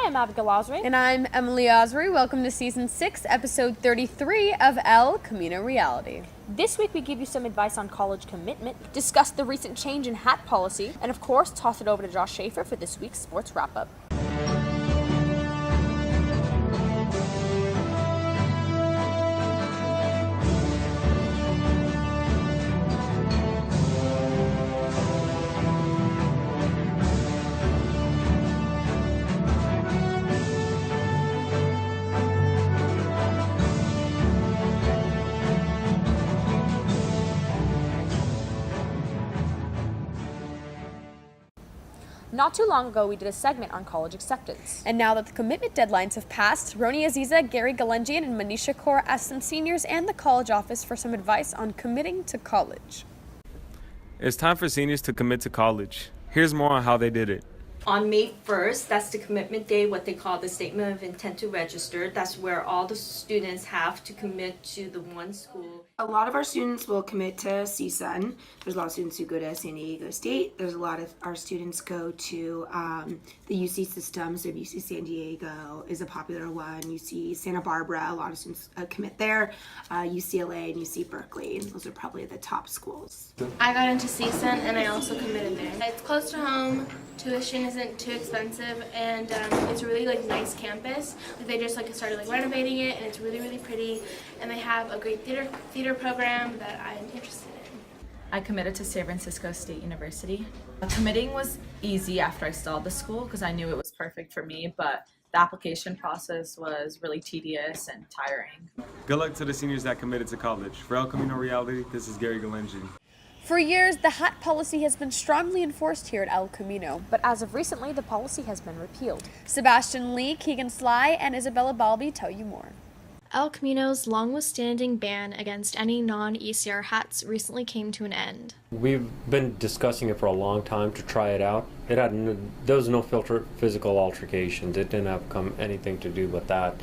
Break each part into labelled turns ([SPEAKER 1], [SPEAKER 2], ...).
[SPEAKER 1] I'm Abigail Osry.
[SPEAKER 2] And I'm Emily Osry. Welcome to Season 6, Episode 33 of El Camino Reality.
[SPEAKER 1] This week we give you some advice on college commitment, discuss the recent change in hat policy, and of course, toss it over to Josh Schaefer for this week's sports wrap-up. Not too long ago, we did a segment on college acceptance.
[SPEAKER 2] And now that the commitment deadlines have passed, Roni Aziza, Gary Galenjian, and Manisha Kaur asked some seniors and the college office for some advice on committing to college.
[SPEAKER 3] It's time for seniors to commit to college. Here's more on how they did it.
[SPEAKER 4] On May 1st, that's the commitment day, what they call the statement of intent to register. That's where all the students have to commit to the one school.
[SPEAKER 5] A lot of our students will commit to CSUN. There's a lot of students who go to San Diego State. There's a lot of our students go to the UC system. So UC San Diego is a popular one. UC Santa Barbara, a lot of students commit there. UCLA and UC Berkeley. Those are probably the top schools.
[SPEAKER 6] I got into CSUN and I also committed there. It's close to home. Tuition isn't too expensive, and it's a really nice campus. They just started renovating it, and it's really pretty. And they have a great theater program that I'm interested in.
[SPEAKER 7] I committed to San Francisco State University. Committing was easy after I saw the school because I knew it was perfect for me, but the application process was really tedious and tiring.
[SPEAKER 3] Good luck to the seniors that committed to college. For El Camino Reality, this is Gary Galenjian.
[SPEAKER 2] For years, the hat policy has been strongly enforced here at El Camino.
[SPEAKER 1] But as of recently, the policy has been repealed.
[SPEAKER 2] Sebastian Lee, Keegan Sly, and Isabella Balby tell you more.
[SPEAKER 8] El Camino's long-withstanding ban against any non-ECR hats recently came to an end.
[SPEAKER 9] We've been discussing it for a long time to try it out. There was no physical altercations. It didn't have anything to do with that.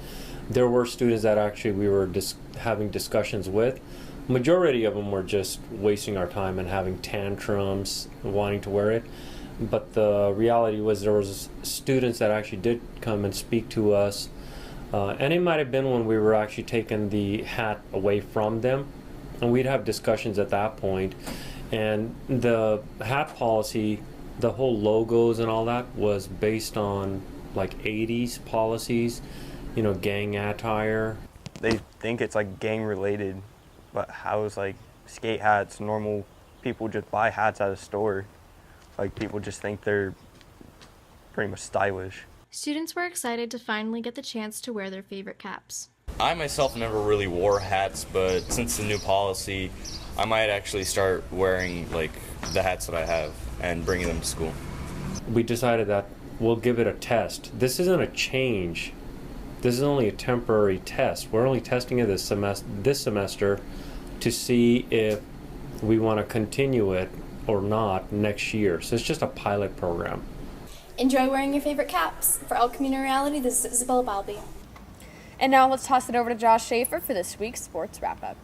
[SPEAKER 9] There were students that actually we were having discussions with. Majority of them were just wasting our time and having tantrums, wanting to wear it. But the reality was there was students that actually did come and speak to us. And it might have been when we were actually taking the hat away from them. And we'd have discussions at that point. And the hat policy, the whole logos and all that was based on 80s policies, gang attire.
[SPEAKER 10] They think it's gang related. But how is skate hats, normal people just buy hats at a store. People just think they're pretty much stylish.
[SPEAKER 8] Students were excited to finally get the chance to wear their favorite caps.
[SPEAKER 11] I myself never really wore hats, but since the new policy, I might actually start wearing the hats that I have and bringing them to school.
[SPEAKER 9] We decided that we'll give it a test. This isn't a change. This is only a temporary test. We're only testing it this semester to see if we want to continue it or not next year. So it's just a pilot program.
[SPEAKER 12] Enjoy wearing your favorite caps. For El Camino Reality, this is Isabella Balby.
[SPEAKER 2] And now let's toss it over to Josh Schaefer for this week's sports wrap-up.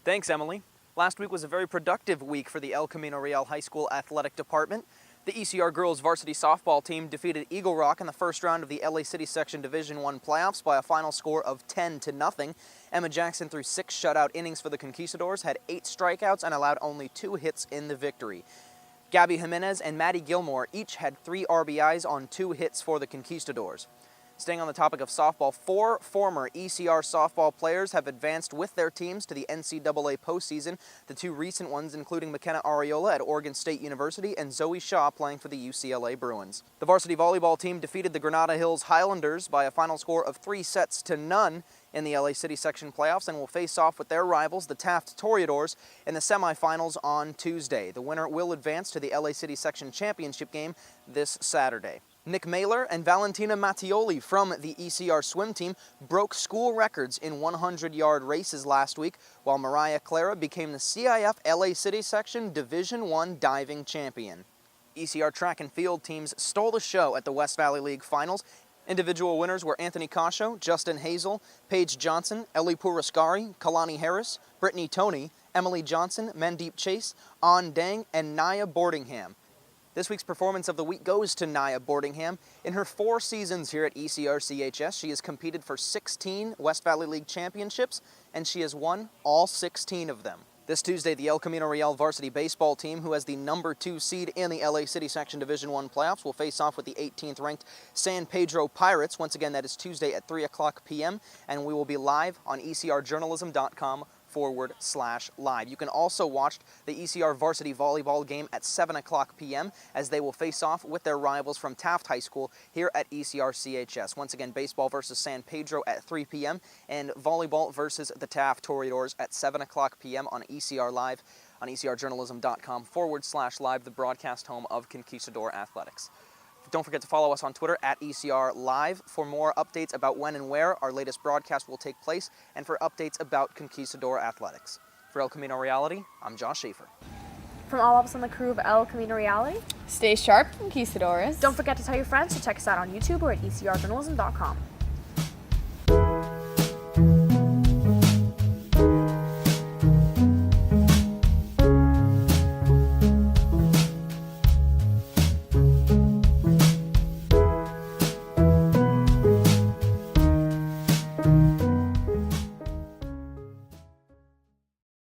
[SPEAKER 13] Thanks, Emily. Last week was a very productive week for the El Camino Real High School Athletic Department. The ECR girls varsity softball team defeated Eagle Rock in the first round of the LA City Section Division I playoffs by a final score of 10-0. Emma Jackson threw 6 shutout innings for the Conquistadors, had 8 strikeouts, and allowed only 2 hits in the victory. Gabby Jimenez and Maddie Gilmore each had 3 RBIs on 2 hits for the Conquistadors. Staying on the topic of softball, 4 former ECR softball players have advanced with their teams to the NCAA postseason. The 2 recent ones including McKenna Ariola at Oregon State University and Zoe Shaw playing for the UCLA Bruins. The varsity volleyball team defeated the Granada Hills Highlanders by a final score of 3-0 in the LA City Section playoffs and will face off with their rivals, the Taft Toreadors, in the semifinals on Tuesday. The winner will advance to the LA City Section championship game this Saturday. Nick Mailer and Valentina Mattioli from the ECR swim team broke school records in 100-yard races last week, while Mariah Clara became the CIF LA City Section Division I diving champion. ECR track and field teams stole the show at the West Valley League Finals. Individual winners were Anthony Cascio, Justin Hazel, Paige Johnson, Ellie Puraskari, Kalani Harris, Brittany Toney, Emily Johnson, Mandeep Chase, An Dang, and Naya Boardingham. This week's Performance of the Week goes to Nia Boardingham. In her 4 seasons here at ECR-CHS, she has competed for 16 West Valley League championships, and she has won all 16 of them. This Tuesday, the El Camino Real varsity baseball team, who has the number 2 seed in the LA City Section Division I playoffs, will face off with the 18th ranked San Pedro Pirates. Once again, that is Tuesday at 3 o'clock p.m., and we will be live on ecrjournalism.com/live. You can also watch the ECR varsity volleyball game at 7 o'clock p.m. as they will face off with their rivals from Taft High School here at ECR-CHS. Once again, baseball versus San Pedro at 3 p.m. and volleyball versus the Taft Toreadors at 7 o'clock p.m. on ECR Live on ecrjournalism.com/live, the broadcast home of Conquistador Athletics. Don't forget to follow us on Twitter at ECR Live for more updates about when and where our latest broadcast will take place and for updates about Conquistador Athletics. For El Camino Reality, I'm Josh Schaefer.
[SPEAKER 1] From all of us on the crew of El Camino Reality,
[SPEAKER 2] Stay sharp, Conquistadores.
[SPEAKER 1] don't forget to tell your friends to check us out on YouTube or at ecrjournalism.com.